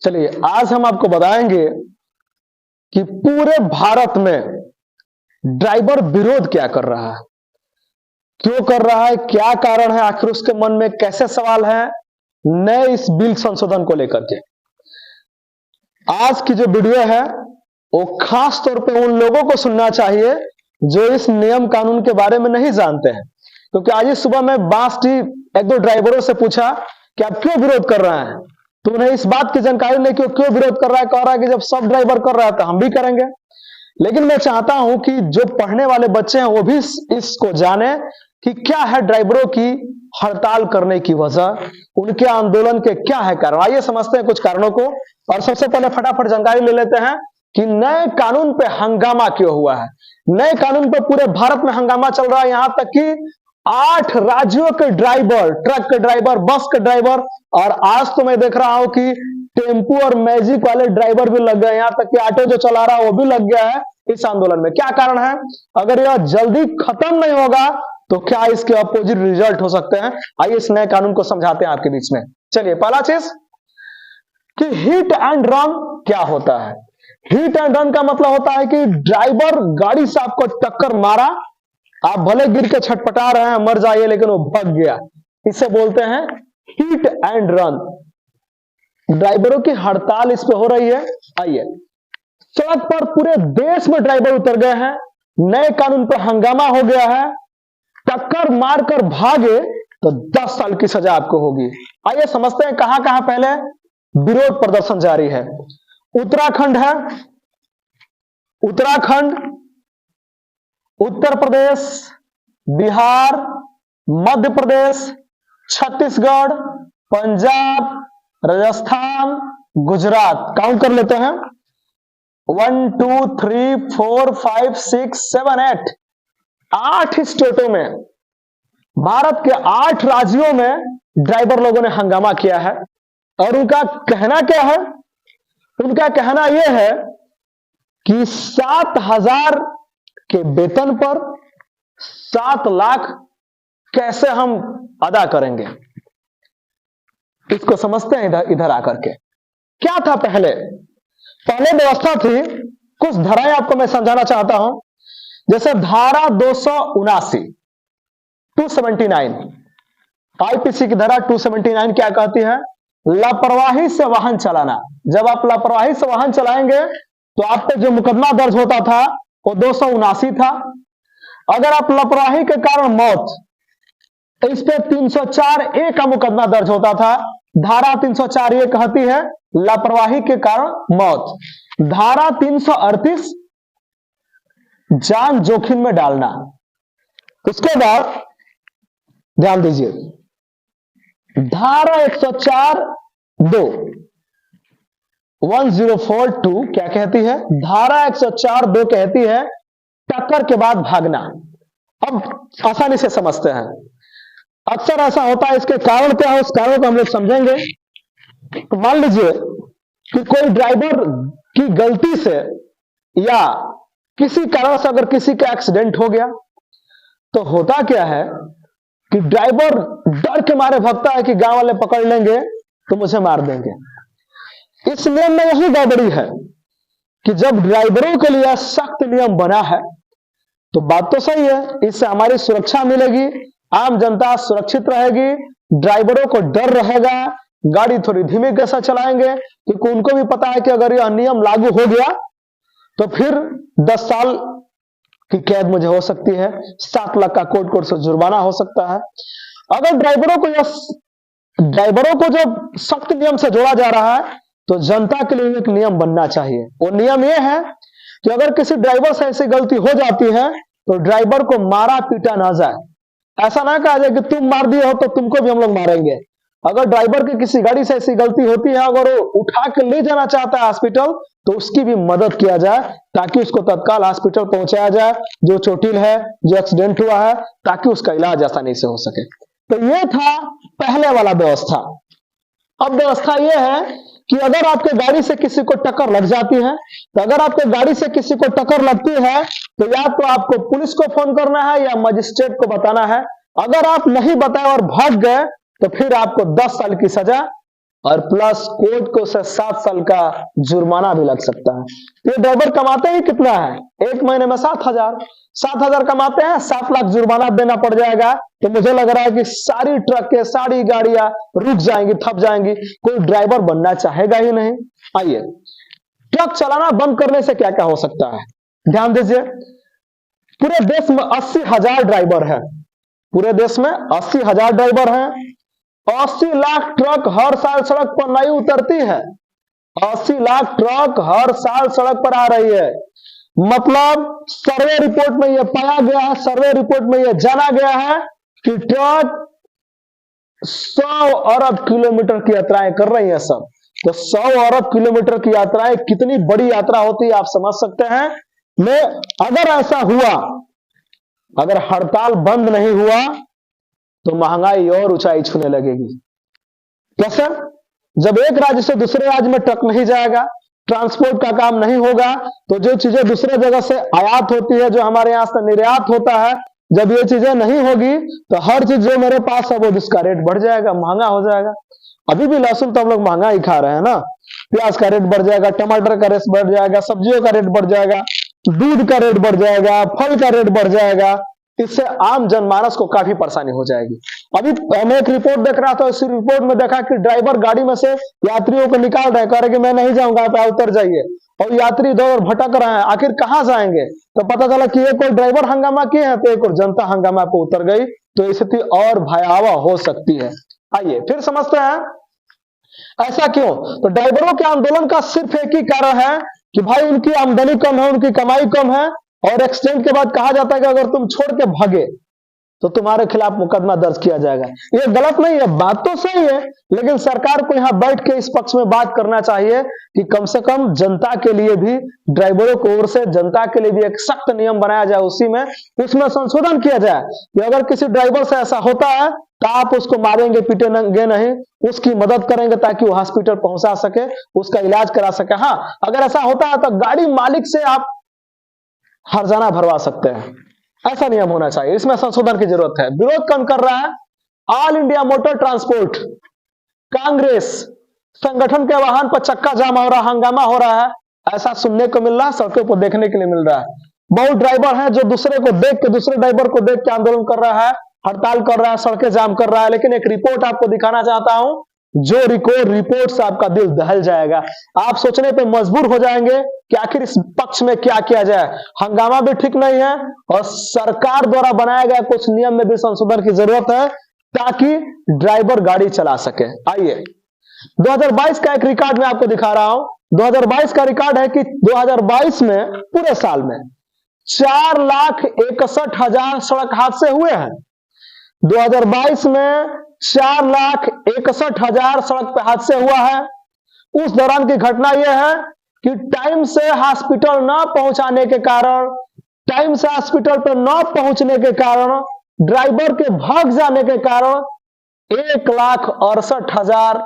चलिए आज हम आपको बताएंगे कि पूरे भारत में ड्राइवर विरोध क्या कर रहा है, क्यों कर रहा है, क्या कारण है, आखिर उसके मन में कैसे सवाल है नए इस बिल संशोधन को लेकर के। आज की जो वीडियो है वो खास तौर पे उन लोगों को सुनना चाहिए जो इस नियम कानून के बारे में नहीं जानते हैं, क्योंकि आज ही सुबह मैं बांसटी एक दो ड्राइवरों से पूछा कि आप क्यों विरोध कर रहे हैं, तो उन्हें इस बात की जानकारी नहीं कि क्यों विरोध कर रहा है। कह रहा है कि जब सब ड्राइवर कर रहा है तो हम भी करेंगे। लेकिन मैं चाहता हूं कि जो पढ़ने वाले बच्चे हैं वो भी इसको जाने कि क्या है ड्राइवरों की हड़ताल करने की वजह, उनके आंदोलन के क्या है कारण। आइए समझते हैं कुछ कारणों को। और सबसे पहले फटाफट जानकारी ले लेते हैं कि नए कानून पे हंगामा क्यों हुआ है। नए कानून पे पूरे भारत में हंगामा चल रहा है, यहां तक कि 8 राज्यों के ड्राइवर, ट्रक के ड्राइवर, बस के ड्राइवर, और आज तो मैं देख रहा हूं कि टेम्पू और मैजिक वाले ड्राइवर भी लग गए, यहां तक कि ऑटो जो चला रहा है वो भी लग गया है इस आंदोलन में। क्या कारण है? अगर यह जल्दी खत्म नहीं होगा तो क्या इसके अपोजिट रिजल्ट हो सकते हैं। आइए इस नए कानून को समझाते हैं आपके बीच में। चलिए पहला चीज कि हिट एंड रन क्या होता है। हिट एंड रन का मतलब होता है कि ड्राइवर गाड़ी से आपको टक्कर मारा, आप भले गिर के छटपटा रहे हैं, मर जाइए, लेकिन वो भाग गया, इसे बोलते हैं हिट एंड रन। ड्राइवरों की हड़ताल इस पे हो रही है। आइए सड़क पर पूरे देश में ड्राइवर उतर गए हैं, नए कानून पर हंगामा हो गया है, टक्कर मारकर भागे तो 10 साल की सजा आपको होगी। आइए समझते हैं कहां कहां पहले विरोध प्रदर्शन जारी है। उत्तराखंड है, उत्तराखंड, उत्तर प्रदेश, बिहार, मध्य प्रदेश, छत्तीसगढ़, पंजाब, राजस्थान, गुजरात। काउंट कर लेते हैं 1 2 3 4 5 6 7 8 8 स्टेटों में, भारत के 8 राज्यों में ड्राइवर लोगों ने हंगामा किया है। और उनका कहना क्या है? उनका कहना यह है कि 7,000 के वेतन पर 7 लाख कैसे हम अदा करेंगे। इसको समझते हैं इधर आकर के। क्या था पहले व्यवस्था थी, कुछ धाराएं आपको मैं समझाना चाहता हूं। जैसे धारा 279 आईपीसी की धारा 279 क्या कहती है? लापरवाही से वाहन चलाना। जब आप लापरवाही से वाहन चलाएंगे तो आप पे जो मुकदमा दर्ज होता था वो 279 था। अगर आप लापरवाही के कारण मौत, तो इस पे 304A का मुकदमा दर्ज होता था। धारा 304A कहती है लापरवाही के कारण मौत। धारा 338 जान जोखिम में डालना। उसके बाद ध्यान दीजिए धारा 104(2) 1042 क्या कहती है? धारा 104(2) कहती है टक्कर के बाद भागना। अब आसानी से समझते हैं, अक्सर ऐसा होता है, इसके कारण क्या है उस कारण को हम लोग समझेंगे। तो मान लीजिए कि कोई ड्राइवर की गलती से या किसी कारण से अगर किसी का एक्सीडेंट हो गया तो होता क्या है कि ड्राइवर डर के मारे भागता है कि गांव वाले पकड़ लेंगे तो मुझे मार देंगे। इस नियम में यही गड़बड़ी है कि जब ड्राइवरों के लिए सख्त नियम बना है तो बात तो सही है, इससे हमारी सुरक्षा मिलेगी, आम जनता सुरक्षित रहेगी, ड्राइवरों को डर रहेगा, गाड़ी थोड़ी धीमी कैसा चलाएंगे, क्योंकि उनको भी पता है कि अगर यह नियम लागू हो गया तो फिर 10 साल की कैद मुझे हो सकती है, 7 लाख का कोर्ट से जुर्माना हो सकता है। अगर ड्राइवरों को जब सख्त नियम से जोड़ा जा रहा है तो जनता के लिए एक नियम बनना चाहिए। वो नियम यह है कि अगर किसी ड्राइवर से ऐसी गलती हो जाती है तो ड्राइवर को मारा पीटा ना जाए। ऐसा ना कहा जाए कि तुम मार दिए हो तो तुमको भी हम लोग मारेंगे। अगर ड्राइवर की किसी गाड़ी से ऐसी गलती होती है, अगर वो उठा के ले जाना चाहता है हॉस्पिटल, तो उसकी भी मदद किया जाए ताकि उसको तत्काल हॉस्पिटल पहुंचाया जाए, जो चोटिल है, जो एक्सीडेंट हुआ है, ताकि उसका इलाज आसानी से हो सके। तो यह था पहले वाला व्यवस्था। अब व्यवस्था यह है कि अगर आपके गाड़ी से किसी को टक्कर लग जाती है, तो अगर आपके गाड़ी से किसी को टक्कर लगती है तो या तो आपको पुलिस को फोन करना है या मजिस्ट्रेट को बताना है। अगर आप नहीं बताए और भाग गए तो फिर आपको 10 साल की सजा और प्लस कोर्ट को उसे 7 साल का जुर्माना भी लग सकता है। ये ड्राइवर कमाते ही कितना है, एक महीने में 7,000 कमाते हैं, 7 लाख जुर्माना देना पड़ जाएगा। तो मुझे लग रहा है कि सारी ट्रक के सारी गाड़ियां रुक जाएंगी, थप जाएंगी, कोई ड्राइवर बनना चाहेगा ही नहीं। आइए, ट्रक चलाना बंद करने से क्या क्या हो सकता है, ध्यान दीजिए। पूरे देश में 80,000 ड्राइवर है, पूरे देश में 80,000 ड्राइवर हैं। 80 लाख ट्रक हर साल सड़क पर नहीं उतरती है, 80 लाख ट्रक हर साल सड़क पर आ रही है। मतलब सर्वे रिपोर्ट में यह पाया गया है, सर्वे रिपोर्ट में यह जाना गया है कि ट्रक 100 अरब किलोमीटर की यात्राएं कर रही है सब। तो 100 अरब किलोमीटर की यात्राएं कितनी बड़ी यात्रा होती है आप समझ सकते हैं। मैं अगर ऐसा हुआ, अगर हड़ताल बंद नहीं हुआ तो महंगाई और ऊंचाई छूने लगेगी। कैसे? जब एक राज्य से दूसरे राज्य में ट्रक नहीं जाएगा, ट्रांसपोर्ट का काम नहीं होगा, तो जो चीजें दूसरे जगह से आयात होती है, जो हमारे यहां से निर्यात होता है, जब ये चीजें नहीं होगी तो हर चीज जो मेरे पास है वो उसका रेट बढ़ जाएगा, महंगा हो जाएगा। अभी भी लहसुन तो हम लोग महंगा ही खा रहे हैं ना, प्याज का रेट बढ़ जाएगा, टमाटर का रेट बढ़ जाएगा, सब्जियों का रेट बढ़ जाएगा, दूध का रेट बढ़ जाएगा, फल का रेट बढ़ जाएगा। इससे आम जनमानस को काफी परेशानी हो जाएगी। अभी मैं एक रिपोर्ट देख रहा था, उस रिपोर्ट में देखा कि ड्राइवर गाड़ी में से यात्रियों को निकाल रहे, कह रहे कि मैं नहीं जाऊंगा, आप उतर जाइए, और यात्री दौड़ भटक रहे हैं, आखिर कहां जाएंगे। तो पता चला कि एक और ड्राइवर हंगामा किए हैं तो एक और जनता हंगामा पे उतर गई, तो स्थिति और भयावह हो सकती है। आइए फिर समझते हैं ऐसा क्यों। तो ड्राइवरों के आंदोलन का सिर्फ एक ही कारण है कि भाई उनकी आमदनी कम है, उनकी कमाई कम है, और एक्सीडेंट के बाद कहा जाता है कि अगर तुम छोड़ के भागे तो तुम्हारे खिलाफ मुकदमा दर्ज किया जाएगा। ये गलत नहीं है, बात तो सही है, लेकिन सरकार को यहां बैठ के इस पक्ष में बात करना चाहिए कि कम से कम जनता के लिए भी, ड्राइवरों की ओर से जनता के लिए भी एक सख्त नियम बनाया जाए, उसमें संशोधन किया जाए कि अगर किसी ड्राइवर से ऐसा होता है तो आप उसको मारेंगे पीटेंगे नहीं, उसकी मदद करेंगे ताकि वो हॉस्पिटल पहुंचा सके, उसका इलाज करा सके। हाँ, अगर ऐसा होता है तो गाड़ी मालिक से आप हर्जाना भरवा सकते हैं, ऐसा नियम होना चाहिए, इसमें संशोधन की जरूरत है। विरोध कौन कर रहा है? All India motor transport Congress संगठन के वाहन पर चक्का जाम हो रहा, हंगामा हो रहा है, ऐसा सुनने को मिल रहा है, सड़कों पर देखने के लिए मिल रहा है। बहुत ड्राइवर है जो दूसरे को देख के, दूसरे ड्राइवर को देख के आंदोलन कर रहा है, हड़ताल कर रहा है, सड़कें जाम कर रहा है। लेकिन एक रिपोर्ट आपको दिखाना चाहता हूं, जो रिपोर्ट से आपका दिल दहल जाएगा, आप सोचने पे मजबूर हो जाएंगे कि आखिर इस पक्ष में क्या किया जाए। हंगामा भी ठीक नहीं है और सरकार द्वारा बनाया गया कुछ नियम में भी संशोधन की जरूरत है ताकि ड्राइवर गाड़ी चला सके। आइए 2022 का एक रिकॉर्ड मैं आपको दिखा रहा हूं। 2022 का रिकॉर्ड है कि 2022 में पूरे साल में 4,61,000 सड़क हादसे हुए हैं। 2022 में 4,61,000 सड़क पे हादसे हुआ है। उस दौरान की घटना यह है कि टाइम से हॉस्पिटल न पहुंचाने के कारण, टाइम से हॉस्पिटल पर न पहुंचने के कारण, ड्राइवर के भाग जाने के कारण 1,68,000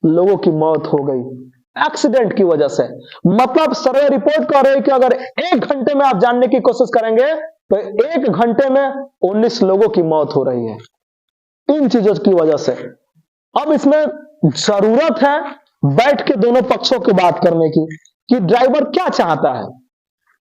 लोगों की मौत हो गई एक्सीडेंट की वजह से। मतलब सर्वे रिपोर्ट कर रही है कि अगर 1 घंटे में आप जानने की कोशिश करेंगे तो 1 घंटे में 19 लोगों की मौत हो रही है इन चीजों की वजह से। अब इसमें जरूरत है बैठ के दोनों पक्षों की बात करने की कि ड्राइवर क्या चाहता है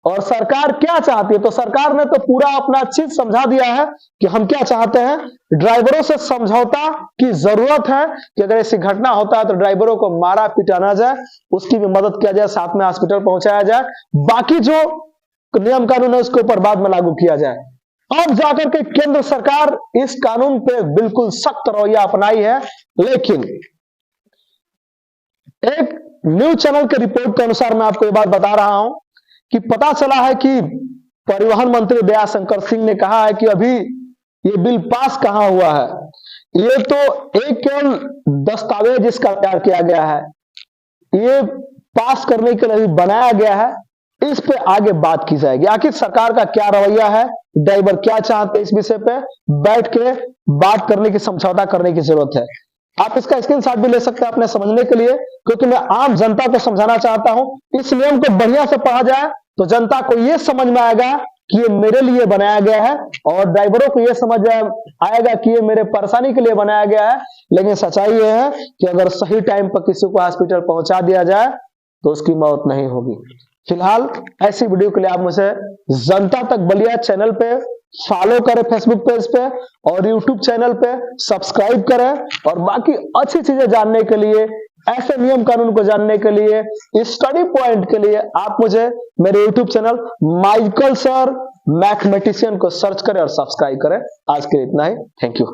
और सरकार क्या चाहती है। तो सरकार ने तो पूरा अपना चीज समझा दिया है कि हम क्या चाहते हैं। ड्राइवरों से समझौता की जरूरत है कि अगर ऐसी घटना होता है तो ड्राइवरों को मारा पीटा ना जाए, उसकी भी मदद किया जाए, साथ में हॉस्पिटल पहुंचाया जाए, बाकी जो नियम कानून है उसके ऊपर बाद में लागू किया जाए। अब जाकर के केंद्र सरकार इस कानून पे बिल्कुल सख्त रवैया अपनाई है। लेकिन एक न्यूज चैनल के रिपोर्ट के अनुसार मैं आपको ये बात बता रहा हूं कि पता चला है कि परिवहन मंत्री दयाशंकर सिंह ने कहा है कि अभी ये बिल पास कहां हुआ है, ये तो एक केवल दस्तावेज इसका तैयार किया गया है, ये पास करने के लिए बनाया गया है, इस पे आगे बात की जाएगी। आखिर सरकार का क्या रवैया है, ड्राइवर क्या चाहते हैं, इस विषय पे बैठ के बात करने की, समझौता करने की जरूरत है। आप इसका स्क्रीनशॉट भी ले सकते हैं अपने समझने के लिए, क्योंकि मैं आम जनता को समझाना चाहता हूं। इस नियम को बढ़िया से पढ़ा जाए तो जनता को यह समझ में आएगा कि ये मेरे लिए बनाया गया है, और ड्राइवरों को ये समझ आएगा कि ये मेरे परेशानी के लिए बनाया गया है। लेकिन सच्चाई ये है कि अगर सही टाइम पर किसी को हॉस्पिटल पहुंचा दिया जाए तो उसकी मौत नहीं होगी। फिलहाल ऐसी वीडियो के लिए आप मुझे जनता तक बलिया चैनल पे फॉलो करें, फेसबुक पेज पे और यूट्यूब चैनल पे सब्सक्राइब करें, और बाकी अच्छी चीजें जानने के लिए, ऐसे नियम कानून को जानने के लिए, स्टडी पॉइंट के लिए आप मुझे मेरे YouTube channel Michael sir mathematician को सर्च करें और सब्सक्राइब करें। आज के लिए इतना ही। Thank you.